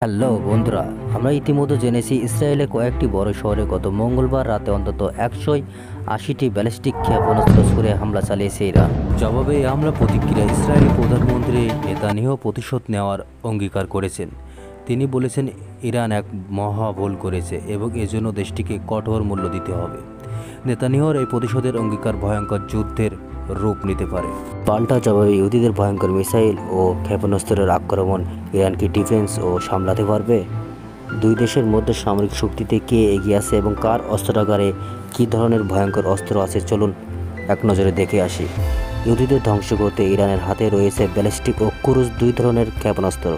Hello বন্ধুরা, আমরা ইতিমধ্যে জেনেছি ইসরায়েলের কয়েকটি বড় শহরে গত মঙ্গলবার রাতে অন্তত 180টি ব্যালিস্টিক ক্ষেপণাস্ত্র ছুড়ে হামলা চালিয়েছে ইরান। জবাবে এই হামলা প্রতিক্রিয়া ইসরায়েলি প্রধানমন্ত্রী নেতানিয়াহু প্রতিশোধ নেওয়ার অঙ্গীকার করেছেন। তিনি বলেছেন ইরান এক মহা ভুল করেছে এবং এজন্য দেশটিকে কঠোর মূল্য দিতে হবে। নেতানিয়াহুর এই প্রতিশোধের অঙ্গীকার ভয়ঙ্কর যুদ্ধের রূপ নিতে পারে। পাল্টা জবাবে ইহুদিদের ভয়ঙ্কর মিসাইল ও ক্ষেপণাস্ত্রের আক্রমণ ইরান কি ডিফেন্স ও সামলাতে পারবে? দুই দেশের মধ্যে সামরিক শক্তিতে কে এগিয়ে আছে এবং কার অস্ত্রাগারে কী ধরনের ভয়ঙ্কর অস্ত্র আছে, চলুন এক নজরে দেখে আসি। ইহুদিদের ধ্বংস করতে ইরানের হাতে রয়েছে ব্যালিস্টিক ও ক্রুজ দুই ধরনের ক্ষেপণাস্ত্র,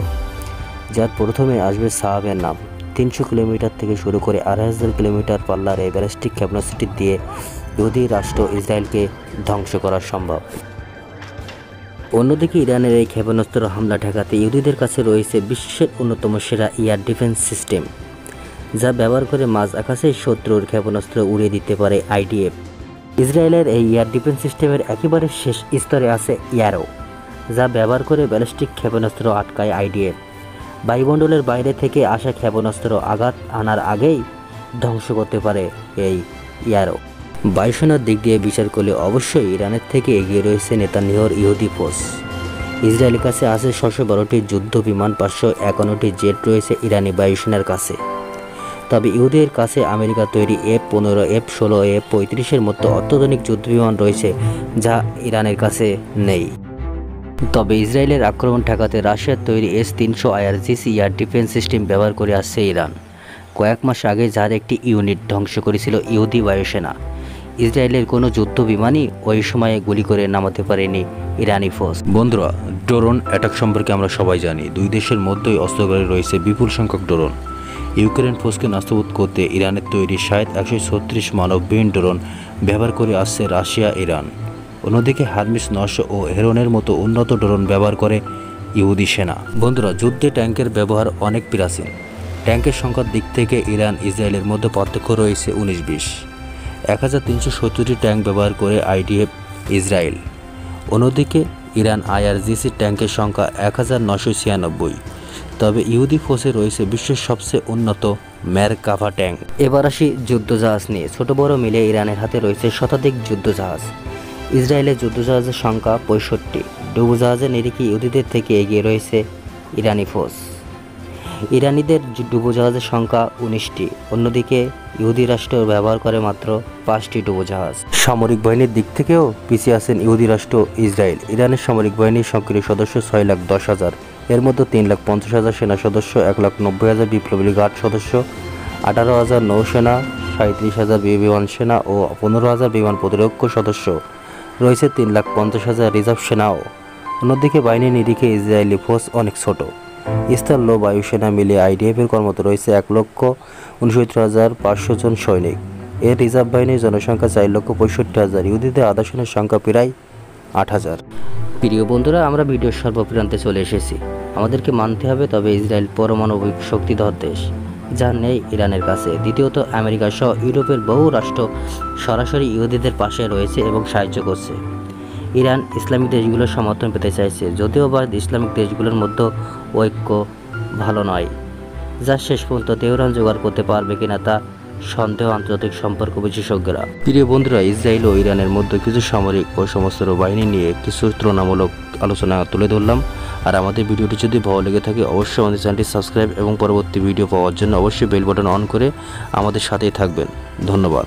যার প্রথমে আসবে সাহাবের নাম। 300 কিলোমিটার থেকে শুরু করে 2500 কিলোমিটার পাল্লার এই ব্যালিস্টিক ক্ষেপণাস্ত্রটি দিয়ে ইহুদি রাষ্ট্র ইসরায়েলকে ধ্বংস করা সম্ভব। অন্যদিকে ইরানের এই ক্ষেপণাস্ত্র হামলা ঠেকাতে ইহুদিদের কাছে রয়েছে বিশ্বের অন্যতম সেরা এয়ার ডিফেন্স সিস্টেম, যা ব্যবহার করে মাঝ আকাশে শত্রুর ক্ষেপণাস্ত্র উড়িয়ে দিতে পারে আইডিএফ। ইসরায়েলের এই এয়ার ডিফেন্স সিস্টেমের একেবারে শেষ স্তরে আছে ইয়ারো, যা ব্যবহার করে ব্যালিস্টিক ক্ষেপণাস্ত্র আটকায় আইডিএফ। বায়ুমণ্ডলের বাইরে থেকে আসা ক্ষেপণাস্ত্র আঘাত আনার আগেই ধ্বংস করতে পারে এই ইয়ারো। বায়ুসেনার দিক দিয়ে বিচার করলে অবশ্যই ইরানের থেকে এগিয়ে রয়েছে নেতানিয়াহুর ইহুদি ফোর্স। ইসরায়েলের কাছে আছে 612টি যুদ্ধ বিমান, 551টি জেট রয়েছে ইরানি বায়ুসেনার কাছে। তবে ইহুদির কাছে আমেরিকা তৈরি F-15, F-16, F-35 মতো অত্যাধুনিক যুদ্ধ বিমান রয়েছে, যা ইরানের কাছে নেই। তবে ইসরায়েলের আক্রমণ ঠেকাতে রাশিয়ার তৈরি S-300 IRGC air defence system ব্যবহার করে আসছে ইরান। কয়েক মাস আগে যার একটি ইউনিট ধ্বংস করেছিল ইহুদি বায়ুসেনা। ইসরায়েলের কোনো যুদ্ধ বিমানই ওই সময়ে গুলি করে নামাতে পারেনি ইরানি ফোর্স। বন্ধুরা, ড্রোন অ্যাটাক সম্পর্কে আমরা সবাই জানি। দুই দেশের মধ্যেই অস্ত্রাগারে রয়েছে বিপুল সংখ্যক ড্রোন। ইউক্রেন ফোর্সকে নাস্তানাবুদ করতে ইরানের তৈরি শাহেদ 136 মানববিহীন ড্রোন ব্যবহার করে আসছে রাশিয়া, ইরান। অন্যদিকে হারমিস 900 ও হেরনের মতো উন্নত ড্রোন ব্যবহার করে ইহুদি সেনা। বন্ধুরা, যুদ্ধে ট্যাঙ্কের ব্যবহার অনেক প্রাচীন। ট্যাঙ্কের সংখ্যার দিক থেকে ইরান ইসরায়েলের মধ্যে পার্থক্য রয়েছে 19-20। 1370টি ট্যাঙ্ক ব্যবহার করে আইডিএফ ইসরায়েল। অন্যদিকে ইরান IRGC ট্যাঙ্কের সংখ্যা 1996। তবে ইহুদি ফোর্সে রয়েছে বিশ্বের সবচেয়ে উন্নত মেরকাভা ট্যাঙ্ক। এবার আসি যুদ্ধজাহাজ নিয়ে। ছোট বড় মিলে ইরানের হাতে রয়েছে শতাধিক যুদ্ধজাহাজ। ইসরায়েলের যুদ্ধজাহাজের সংখ্যা 65। ডুবোজাহাজের নিরিখে ইহুদিদের থেকে এগিয়ে রয়েছে ইরানি ফোর্স। ইরানিদের ডুবোজাহাজের সংখ্যা 19টি। অন্যদিকে ইহুদি রাষ্ট্র ব্যবহার করে মাত্র 5টি ডুবোজাহাজ। সামরিক বাহিনীর দিক থেকেও পিছিয়ে আছেন ইহুদি রাষ্ট্র ইসরায়েল। ইরানের সামরিক বাহিনীর সক্রিয় সদস্য 6,10,000। এর মধ্যে 3,50,000 সেনা সদস্য, 1,90,000 বিপ্লবী গার্ড সদস্য, 18,000 নৌসেনা, 37,000 বিমান সেনা ও 15,000 বিমান প্রতিরক্ষা সদস্য রয়েছে, 3,50,000 রিজার্ভ সেনাও। অন্যদিকে বাহিনীর নিরিখে ইসরায়েলি ফোর্স অনেক ছোট। স্থল ও বায়ুসেনা মিলিয়ে আইডিএফের কর্মরত রয়েছে 1,69,500 জন সৈনিক। এর রিজার্ভ বাহিনীর জনসংখ্যা 4,65,000। ইহুদিদের আধা সৈন্যের সংখ্যা প্রায় 8,000। প্রিয় বন্ধুরা, আমরা ভিডিওর সর্বপ্রান্তে চলে এসেছি। আমাদেরকে মানতে হবে, তবে ইসরায়েল পারমাণবিক শক্তিধর দেশ, যা নেই ইরানের কাছে। দ্বিতীয়ত, আমেরিকা সহ ইউরোপের বহু রাষ্ট্র সরাসরি ইহুদিদের পাশে রয়েছে এবং সাহায্য করছে। ইরান ইসলামিক দেশগুলোর সমর্থন পেতে চাইছে, যদিও বা ইসলামিক দেশগুলোর মধ্যে ঐক্য ভালো নয়, যা শেষ পর্যন্ত তেহরান জোগাড় করতে পারবে কিনা তা সন্দেহ আন্তর্জাতিক সম্পর্ক বিশেষজ্ঞরা। প্রিয় বন্ধুরা, ইসরায়েল ও ইরানের মধ্যে কিছু সামরিক ও সশস্ত্র বাহিনী নিয়ে কিছু তুলনামূলক আলোচনা তুলে ধরলাম। আর আমাদের ভিডিওটি যদি ভালো লেগে থাকে অবশ্যই আমাদের চ্যানেলটি সাবস্ক্রাইব এবং পরবর্তী ভিডিও পাওয়ার জন্য অবশ্যই বেল বাটন অন করে আমাদের সাথেই থাকবেন। ধন্যবাদ।